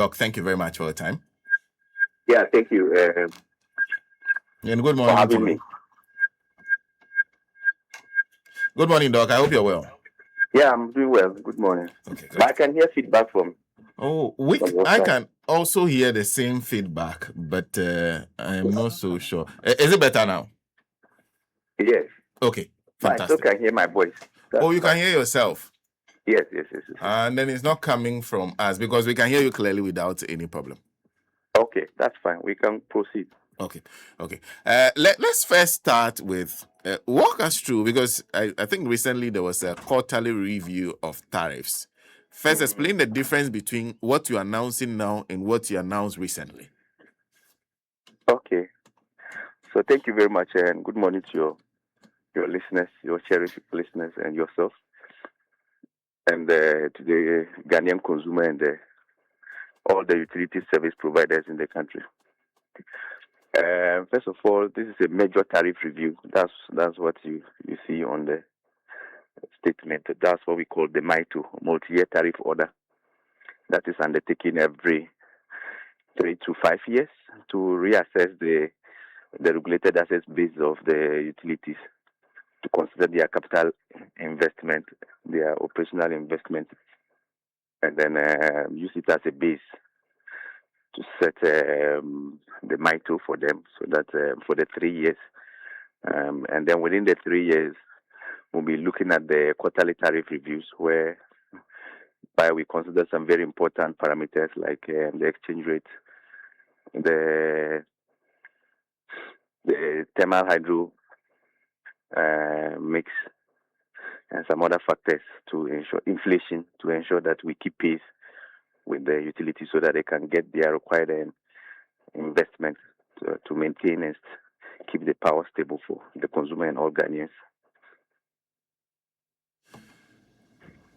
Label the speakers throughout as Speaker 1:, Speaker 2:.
Speaker 1: Doc, thank you very much for your time.
Speaker 2: Yeah, thank you
Speaker 1: And good
Speaker 2: for
Speaker 1: morning to
Speaker 2: having me.
Speaker 1: you. Good morning, Doc. I hope you're well.
Speaker 2: Yeah, I'm doing well. Good morning.
Speaker 1: Okay,
Speaker 2: But I
Speaker 1: great.
Speaker 2: can hear feedback from
Speaker 1: Oh,
Speaker 2: your
Speaker 1: I
Speaker 2: side.
Speaker 1: can also hear the same feedback, but I'm not so sure. Is it better now?
Speaker 2: Yes,
Speaker 1: Okay,
Speaker 2: but I still
Speaker 1: fantastic.
Speaker 2: can hear my voice. That's
Speaker 1: Oh, you
Speaker 2: fine.
Speaker 1: can hear yourself.
Speaker 2: Yes.
Speaker 1: And then it's not coming from us because we can hear you clearly without any problem.
Speaker 2: Okay, that's fine. We can proceed.
Speaker 1: Okay. Let's first start with walk us through because I think recently there was a quarterly review of tariffs. First, explain the difference between what you're announcing now and what you announced recently.
Speaker 2: Okay. So thank you very much, and good morning to your listeners, your cherished listeners, and yourself, and to the Ghanaian consumer and all the utility service providers in the country. First of all, this is a major tariff review. That's what you see on the statement. That's what we call the MITO, multi-year tariff order, that is undertaken every 3 to 5 years to reassess the regulated assets base of the utilities, to consider their capital investment, their operational investment, and then use it as a base to set the MITO for them, so that for the 3 years. And then within the 3 years, we'll be looking at the quarterly tariff reviews, where by we consider some very important parameters like the exchange rate, the thermal hydro mix, and some other factors to ensure inflation, to ensure that we keep pace with the utilities so that they can get their required investment to maintain and keep the power stable for the consumer and all Ghanaians.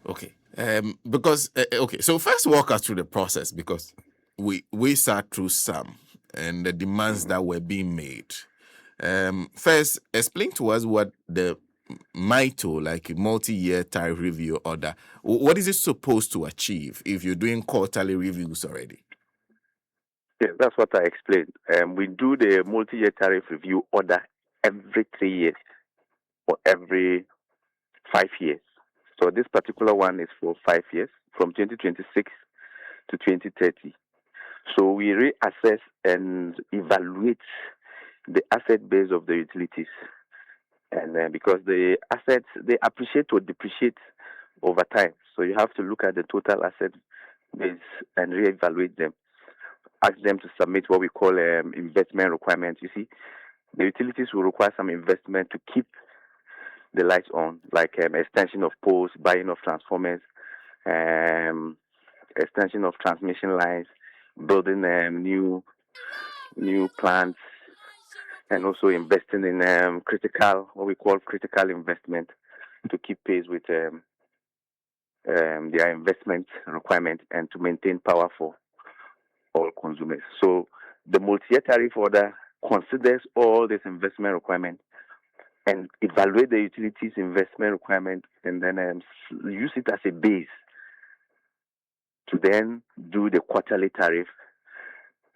Speaker 1: Okay. Because okay, so first walk us through the process because we sat through some and the demands that were being made. First, explain to us what the MITO, like a multi-year tariff review order, what is it supposed to achieve if you're doing quarterly reviews already?
Speaker 2: Yeah, that's what I explained. We do the multi-year tariff review order every 3 years or every 5 years. So this particular one is for 5 years, from 2026 to 2030. So we reassess and evaluate the asset base of the utilities, and because the assets, they appreciate or depreciate over time, so you have to look at the total asset base and reevaluate them. Ask them to submit what we call investment requirements. You see, the utilities will require some investment to keep the lights on, like extension of poles, buying of transformers, extension of transmission lines, building new plants, and also investing in what we call critical investment to keep pace with their investment requirement and to maintain power for all consumers. So the multi-year tariff order considers all this investment requirement and evaluate the utilities investment requirement, and then use it as a base to then do the quarterly tariff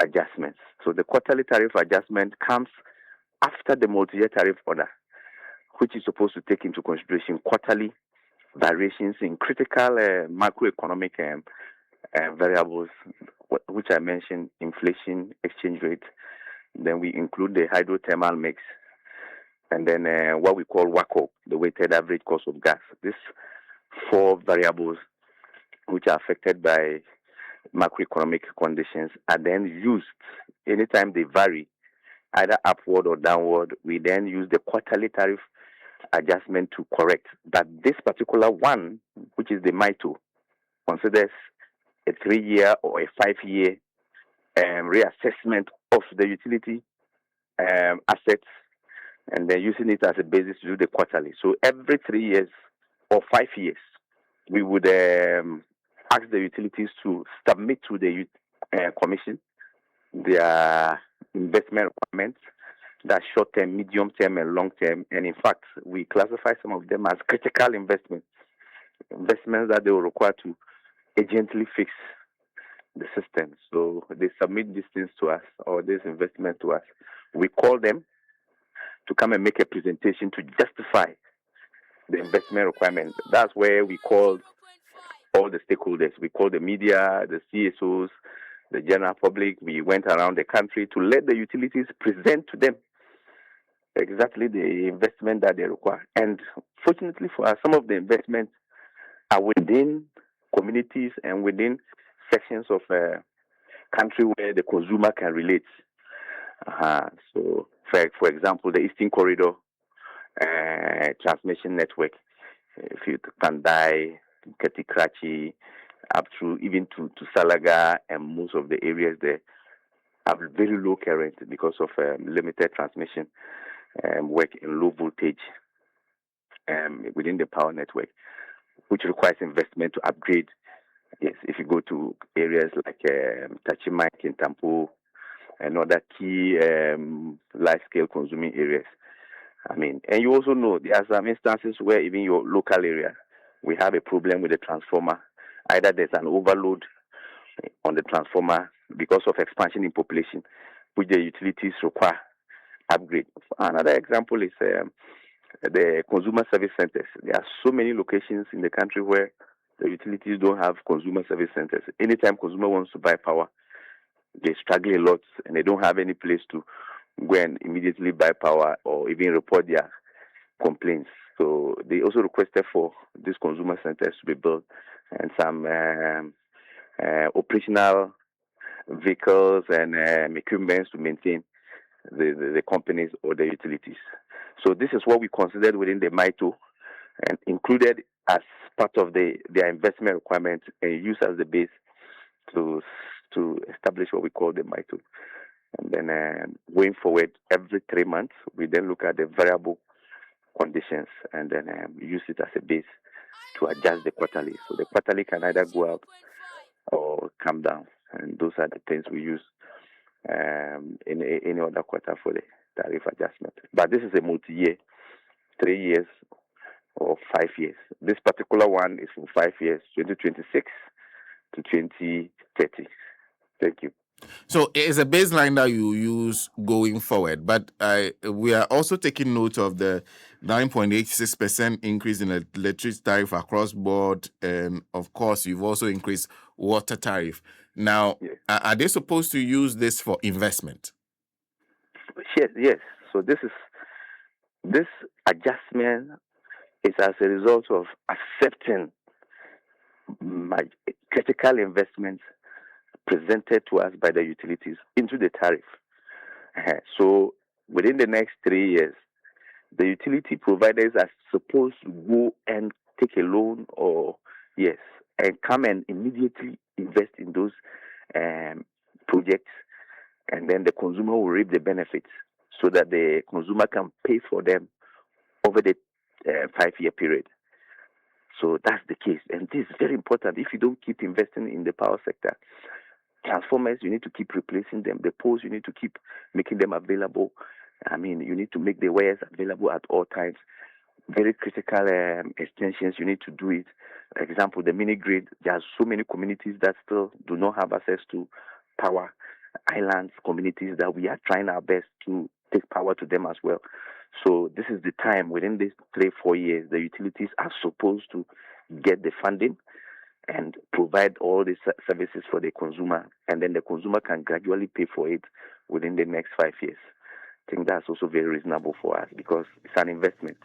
Speaker 2: adjustments. So the quarterly tariff adjustment comes after the multi-year tariff order, which is supposed to take into consideration quarterly variations in critical macroeconomic variables, which I mentioned: inflation, exchange rate. Then we include the hydrothermal mix, and then what we call WACO, the weighted average cost of gas. These four variables, which are affected by macroeconomic conditions, are then used anytime they vary, either upward or downward. We then use the quarterly tariff adjustment to correct. But this particular one, which is the MITO, considers a 3-year or a 5-year reassessment of the utility assets, and then using it as a basis to do the quarterly. So every 3 years or 5 years, we would ask the utilities to submit to the commission their investment requirements, that short-term, medium-term, and long-term. And in fact, we classify some of them as critical investments that they will require to urgently fix the system. So they submit these things to us or this investment to us. We call them to come and make a presentation to justify the investment requirement. That's where we called all the stakeholders. We called the media, the CSOs, the general public. We went around the country to let the utilities present to them exactly the investment that they require. And fortunately for us, some of the investments are within communities and within sections of country where the consumer can relate. So, for example, the Eastern Corridor transmission network, if you can die, Kati up through even to Salaga and most of the areas there have very low current because of limited transmission work in low voltage within the power network, which requires investment to upgrade. Yes, if you go to areas like Tachima, Kintampo, and other key large-scale consuming areas. I mean, and you also know there are some instances where even your local area, we have a problem with the transformer. Either there's an overload on the transformer because of expansion in population, which the utilities require upgrade. Another example is the consumer service centers. There are so many locations in the country where the utilities don't have consumer service centers. Anytime consumer wants to buy power, they struggle a lot and they don't have any place to go and immediately buy power or even report their complaints. So they also requested for these consumer centers to be built and some operational vehicles and equipment to maintain the companies or the utilities. So this is what we considered within the MITO and included as part of their investment requirements and used as the base to establish what we call the MITO. And then going forward, every 3 months, we then look at the variable conditions and then use it as a base to adjust the quarterly. So the quarterly can either go up or come down. And those are the things we use in any other quarter for the tariff adjustment. But this is a multi-year, 3 years or 5 years. This particular one is for 5 years, 2026 to 2030. Thank you.
Speaker 1: So it's a baseline that you use going forward, but we are also taking note of the 9.86% increase in the electricity tariff across board, and of course, you've also increased water tariff. Now,
Speaker 2: yes.
Speaker 1: Are they supposed to use this for investment?
Speaker 2: Yes. So this adjustment is as a result of accepting critical investments presented to us by the utilities into the tariff. So within the next 3 years, the utility providers are supposed to go and take a loan and come and immediately invest in those projects, and then the consumer will reap the benefits so that the consumer can pay for them over the 5-year period. So that's the case. And this is very important. If you don't keep investing in the power sector, transformers, you need to keep replacing them. The poles, you need to keep making them available. I mean, you need to make the wires available at all times. Very critical extensions, you need to do it. For example, the mini grid, there are so many communities that still do not have access to power. Islands, communities that we are trying our best to take power to them as well. So this is the time within these 3-4 years, the utilities are supposed to get the funding and provide all the services for the consumer, and then the consumer can gradually pay for it within the next 5 years. I think that's also very reasonable for us because it's an investment.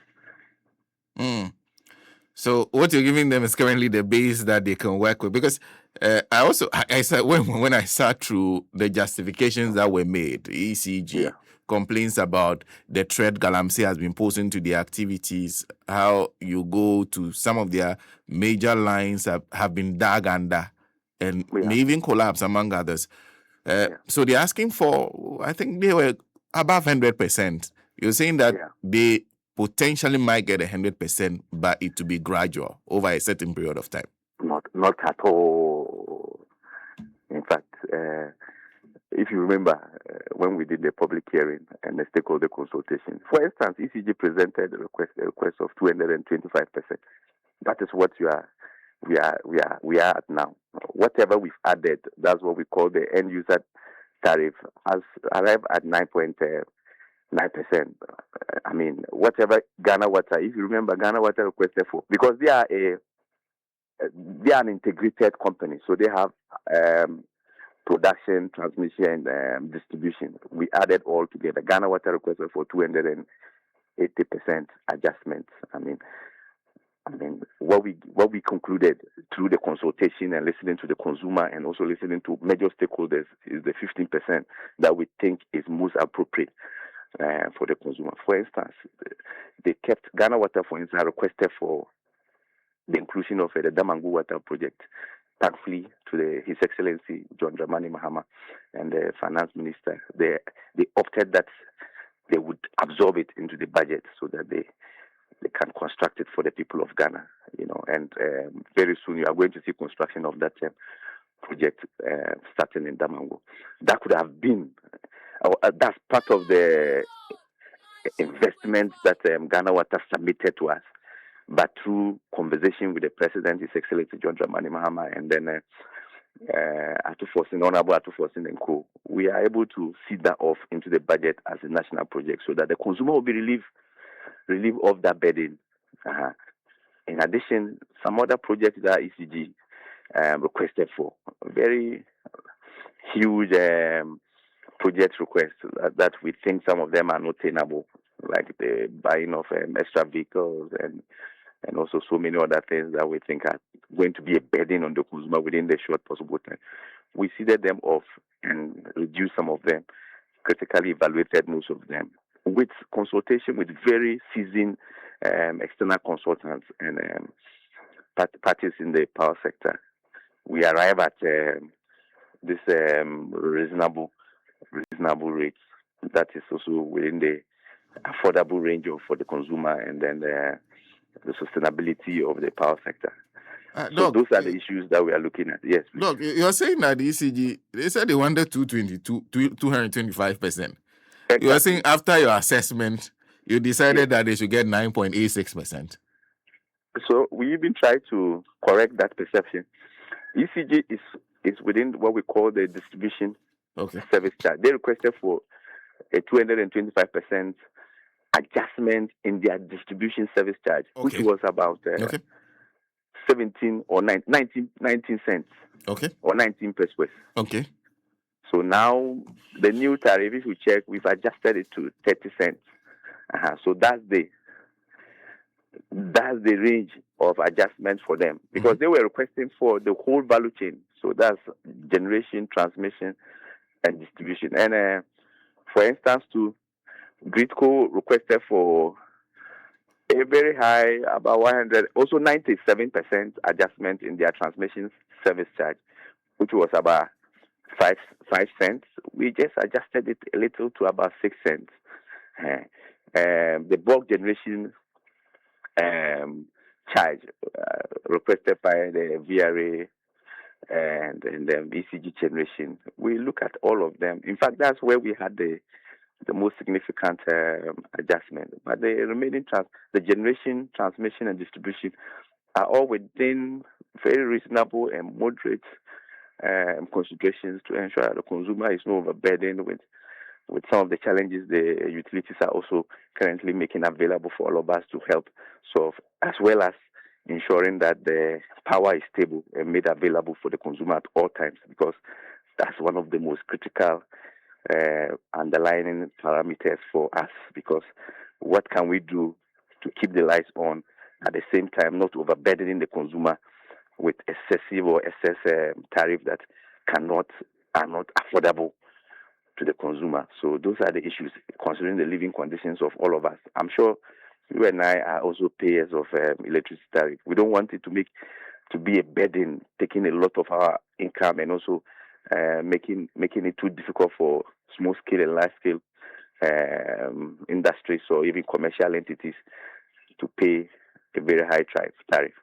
Speaker 1: So what you're giving them is currently the base that they can work with. Because I said when I sat through the justifications that were made, ECG complaints about the threat Galamsey has been posing to the activities, how you go to some of their major lines have been dug under and may even collapse, among others. So they're asking for, I think they were above 100%. You're saying that they potentially might get 100%, but it to be gradual over a certain period of time.
Speaker 2: Not at all. In fact, if you remember when we did the public hearing and the stakeholder consultation, for instance, ECG presented a request of 225%. That is what we are at now. whatever we've added, that's what we call the end user tariff, has arrived at 9.9%. I mean, whatever Ghana Water, if you remember, Ghana Water requested for, because they are an integrated company, so they have production, transmission, distribution. We added all together. Ghana Water requested for 280% adjustments. I mean, what we concluded through the consultation and listening to the consumer and also listening to major stakeholders is the 15% that we think is most appropriate for the consumer. For instance, they kept Ghana Water, for instance, requested for the inclusion of the Damangu Water project. Thankfully, to His Excellency John Dramani Mahama and the Finance Minister, they opted that they would absorb it into the budget so that they can construct it for the people of Ghana, and very soon you are going to see construction of that project starting in Damango. That could have been, that's part of the investments that Ghana Water submitted to us, but through conversation with the President, His Excellency John Dramani Mahama, and then Honorable Atufosin and Co., we are able to feed that off into the budget as a national project so that the consumer will be relieved of that burden. In addition, some other projects that ECG requested for, very huge project requests that we think some of them are not attainable, like the buying of extra vehicles and also so many other things that we think are going to be a burden on the consumer within the short possible time. We seeded them off and reduced some of them, critically evaluated most of them, with consultation with very seasoned external consultants and parties in the power sector. We arrive at this reasonable rates that is also within the affordable range for the consumer, and then the sustainability of the power sector. So those are the issues that we are looking at. Yes, please.
Speaker 1: Look, you're saying that the ECG, they said they wanted 225%. You are saying after your assessment, you decided that they should get 9.86%.
Speaker 2: So we even try to correct that perception. ECG is within what we call the distribution service charge. They requested for a 225% adjustment in their distribution service charge, which was about 17 or 19 cents, or 19 pesos.
Speaker 1: Okay.
Speaker 2: So now the new tariff, if you check, we've adjusted it to 30 cents. So that's the range of adjustment for them, because they were requesting for the whole value chain. So that's generation, transmission, and distribution. And for instance, Gridco requested for a very high, about 100, also 97% adjustment in their transmission service charge, which was about 5 cents. We just adjusted it a little to about 6 cents. The bulk generation charge requested by the VRA and the ECG generation, we look at all of them. In fact, that's where we had the most significant adjustment. But the remaining the generation, transmission, and distribution are all within very reasonable and moderate considerations to ensure that the consumer is not overburdened with some of the challenges the utilities are also currently making available for all of us to help solve, as well as ensuring that the power is stable and made available for the consumer at all times, because that's one of the most critical underlying parameters for us. Because what can we do to keep the lights on at the same time, not overburdening the consumer with excessive or excess tariff that are not affordable to the consumer? So those are the issues, considering the living conditions of all of us. I'm sure you and I are also payers of electricity tariff. We don't want it to be a burden, taking a lot of our income, and also making it too difficult for small scale and large scale industries or even commercial entities to pay a very high tariff.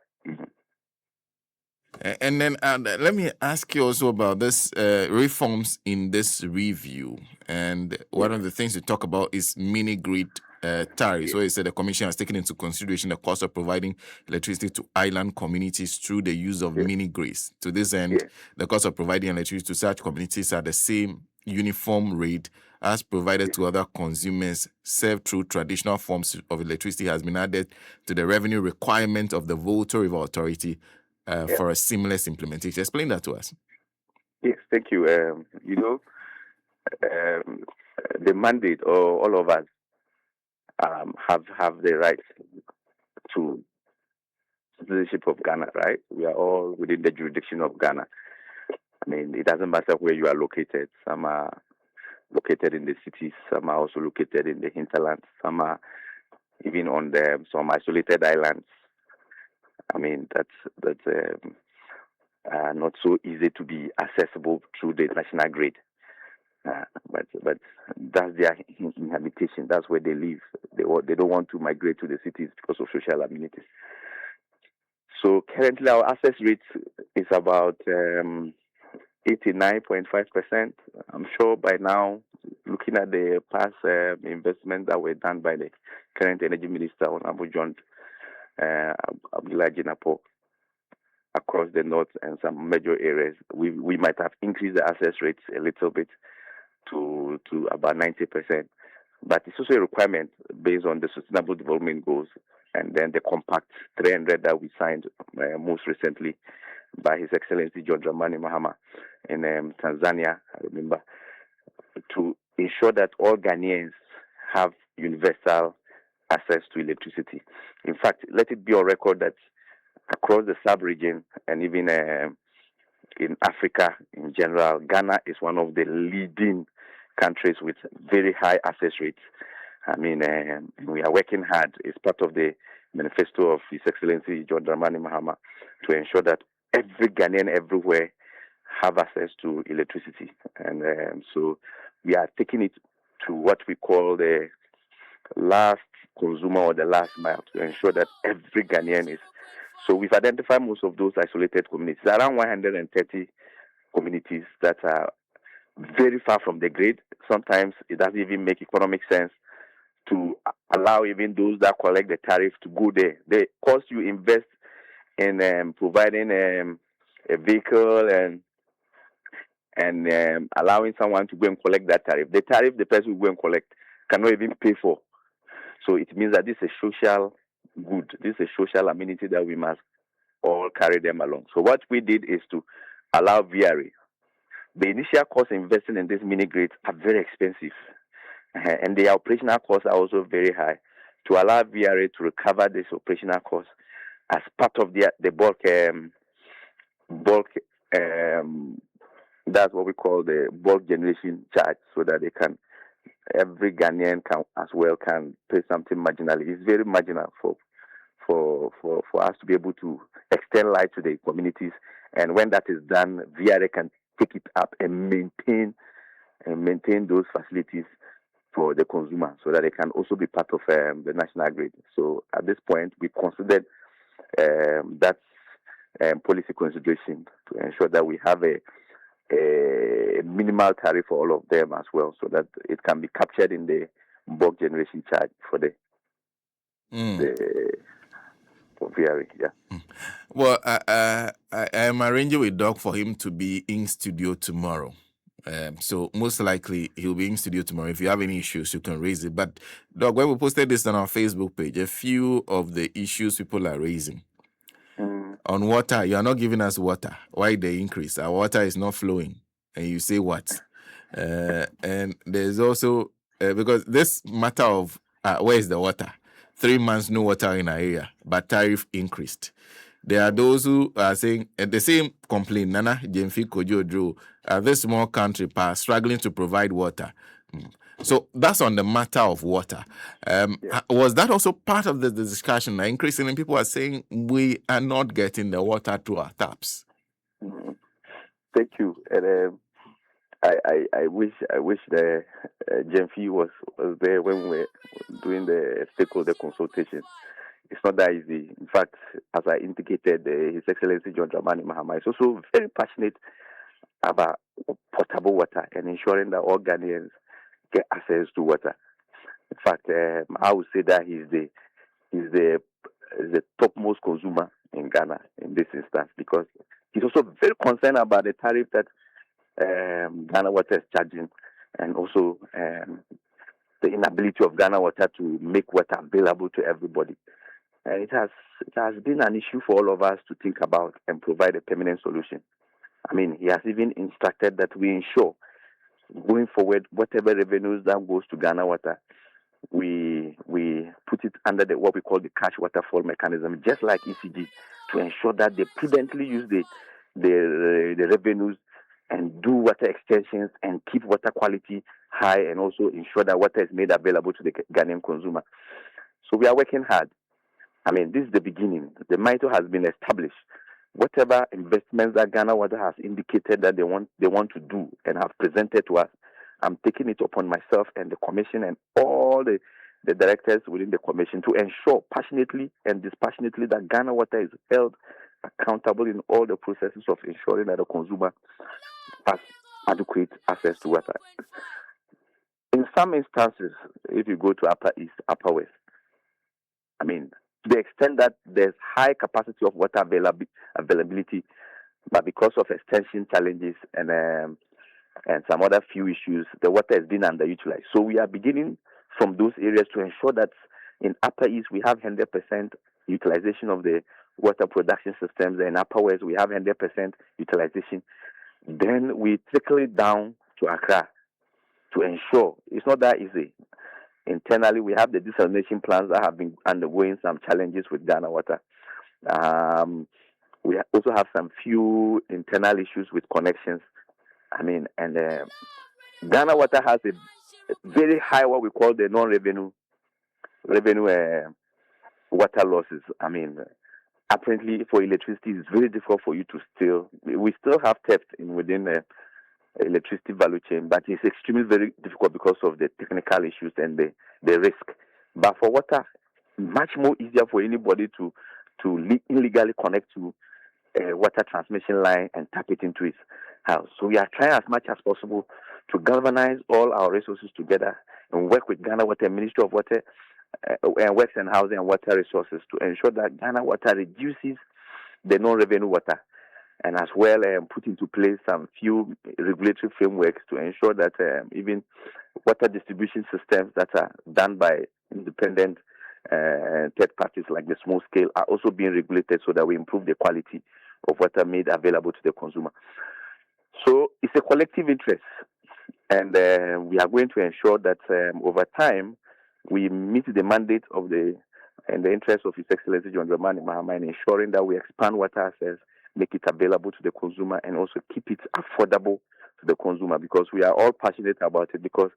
Speaker 1: And then let me ask you also about this reforms in this review. And one
Speaker 2: Yes,
Speaker 1: of the things you talk about is mini grid tariffs,
Speaker 2: yes,
Speaker 1: where you said the Commission has taken into consideration the cost of providing electricity to island communities through the use of
Speaker 2: yes,
Speaker 1: mini grids. To this end,
Speaker 2: yes,
Speaker 1: the cost of providing electricity to such communities at the same uniform rate as provided
Speaker 2: yes,
Speaker 1: to other consumers served through traditional forms of electricity has been added to the revenue requirement of the Volta River Authority
Speaker 2: yeah,
Speaker 1: for a seamless implementation. Explain that to us.
Speaker 2: yes. Thank you. The mandate, or all of us have the right to citizenship of Ghana, right? We are all within the jurisdiction of Ghana. I mean, it doesn't matter where you are located. Some are located in the cities. Some are also located in the hinterlands. Some are even on some isolated islands. I mean, that's not so easy to be accessible through the national grid. But that's their inhabitation. That's where they live. They don't want to migrate to the cities because of social amenities. So currently, our access rate is about 89.5%. I'm sure by now, looking at the past investments that were done by the current energy minister, Honorable John Abdullah Jinapo, across the north and some major areas, we might have increased the access rates a little bit to about 90%. But it's also a requirement based on the Sustainable Development Goals and then the Compact 300 that we signed most recently by His Excellency John Dramani Mahama in Tanzania, I remember, to ensure that all Ghanaians have universal access to electricity. In fact, let it be on record that across the sub-region and even in Africa in general, Ghana is one of the leading countries with very high access rates. I mean, we are working hard. It's part of the manifesto of His Excellency John Dramani Mahama to ensure that every Ghanaian everywhere have access to electricity. And so we are taking it to what we call the last consumer or the last mile to ensure that every Ghanaian is. So we've identified most of those isolated communities, around 130 communities that are very far from the grid. Sometimes it doesn't even make economic sense to allow even those that collect the tariff to go there. The cost you invest in providing a vehicle and allowing someone to go and collect that tariff. The tariff the person will go and collect cannot even pay for. So it means that this is a social good. This is a social amenity that we must all carry them along. So what we did is to allow VRA. The initial cost investing in these mini grids are very expensive, and the operational costs are also very high. To allow VRA to recover this operational cost as part of the bulk that's what we call the bulk generation charge, so that they can every Ghanaian can as well can pay something marginally. It's very marginal for us to be able to extend light to the communities. And when that is done, VRA can take it up and maintain those facilities for the consumer, so that they can also be part of the national grid. So at this point, we considered that policy consideration to ensure that we have a minimal tariff for all of them as well, so that it can be captured in the bulk generation charge for the for VRA. Yeah.
Speaker 1: Well, I am arranging with Doc for him to be in studio tomorrow. So most likely he'll be in studio tomorrow. If you have any issues, you can raise it. But Doc, when we posted this on our Facebook page, a few of the issues people are raising. On water, you are not giving us water. Why the increase? Our water is not flowing. And you say what? And there's also, because this matter of where is the water? 3 months no water in our area, but tariff increased. There are those who are saying the same complaint, Nana Jemfi Kojo Drew, this small country struggling to provide water. So that's on the matter of water. Was that also part of the discussion? Increasingly, people are saying we are not getting the water to our taps.
Speaker 2: Thank you. And I wish the Jemfi was there when we were doing the stakeholder consultation. It's not that easy. In fact, as I indicated, His Excellency John Dramani Mahama is also very passionate about potable water and ensuring that all Ghanaians get access to water. In fact, I would say that he's the topmost consumer in Ghana in this instance, because he's also very concerned about the tariff that Ghana Water is charging, and also the inability of Ghana Water to make water available to everybody. And it has been an issue for all of us to think about and provide a permanent solution. I mean, he has even instructed that we ensure going forward, whatever revenues that goes to Ghana Water, we put it under what we call the cash waterfall mechanism, just like ECG, to ensure that they prudently use the revenues and do water extensions and keep water quality high, and also ensure that water is made available to the Ghanaian consumer. So we are working hard. I mean, this is the beginning. The MITO has been established. Whatever investments that Ghana Water has indicated that they want to do and have presented to us, I'm taking it upon myself and the commission and all the directors within the commission to ensure passionately and dispassionately that Ghana Water is held accountable in all the processes of ensuring that the consumer has adequate access to water. In some instances, if you go to Upper East, Upper West, I mean, to the extent that there's high capacity of water availability, but because of extension challenges and some other few issues, the water has been underutilized. So we are beginning from those areas to ensure that in Upper East we have 100% utilization of the water production systems, and in Upper West we have 100% utilization. Then we trickle it down to Accra to ensure it's not that easy. Internally, we have the desalination plants that have been undergoing some challenges with Ghana Water. We also have some few internal issues with connections. I mean, and Ghana Water has a very high, what we call the non-revenue water losses. I mean, apparently for electricity, it's very difficult for you to steal. We still have theft within the electricity value chain, but it's extremely very difficult because of the technical issues and the risk. But for water, much more easier for anybody to illegally connect to a water transmission line and tap it into his house. So we are trying as much as possible to galvanize all our resources together and work with Ghana Water, Ministry of Water, and Works and Housing and Water Resources to ensure that Ghana Water reduces the non-revenue water, and as well put into place some few regulatory frameworks to ensure that even water distribution systems that are done by independent third parties like the small scale are also being regulated, so that we improve the quality of water made available to the consumer. So it's a collective interest, and we are going to ensure that over time we meet the mandate of the interest of His Excellency John Dramani Mahama in ensuring that we expand water access, make it available to the consumer, and also keep it affordable to the consumer, because we are all passionate about it, because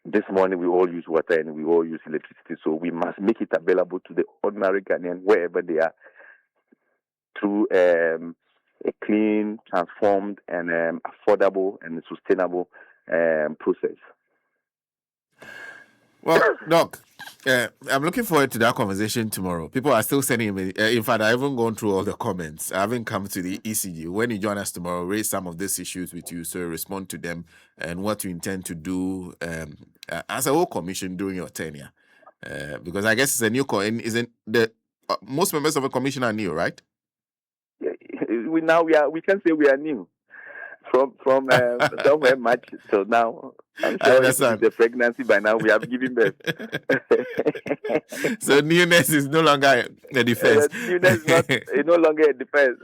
Speaker 2: this morning we all use water and we all use electricity, so we must make it available to the ordinary Ghanaian wherever they are through a clean, transformed, and affordable and sustainable process.
Speaker 1: Well, Doc, I'm looking forward to that conversation tomorrow. People are still sending me. In fact, I haven't gone through all the comments. I haven't come to the ECG. When you join us tomorrow, raise some of these issues with you, so respond to them and what you intend to do as a whole commission during your tenure. Because I guess it's a new isn't the most members of the commission are new, right?
Speaker 2: We can say we are new. From somewhere March till now. I'm sure if it's a pregnancy by now, we have given birth.
Speaker 1: So newness is no longer a defense.
Speaker 2: Newness is no longer a defense.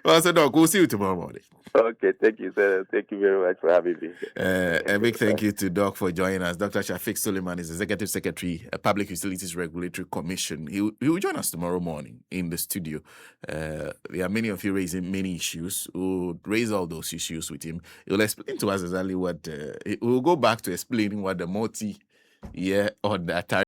Speaker 1: Well, so Doc, we'll see you tomorrow morning.
Speaker 2: Okay, thank you, sir. Thank you very much for having me.
Speaker 1: A big thank you to Doc for joining us. Dr. Shafic Suleman is Executive Secretary, Public Utilities Regulatory Commission. He will join us tomorrow morning in the studio. There are many of you raising many issues. We'll raise all those issues with him. He'll explain to us exactly what... we'll go back to explaining what the multi-year or the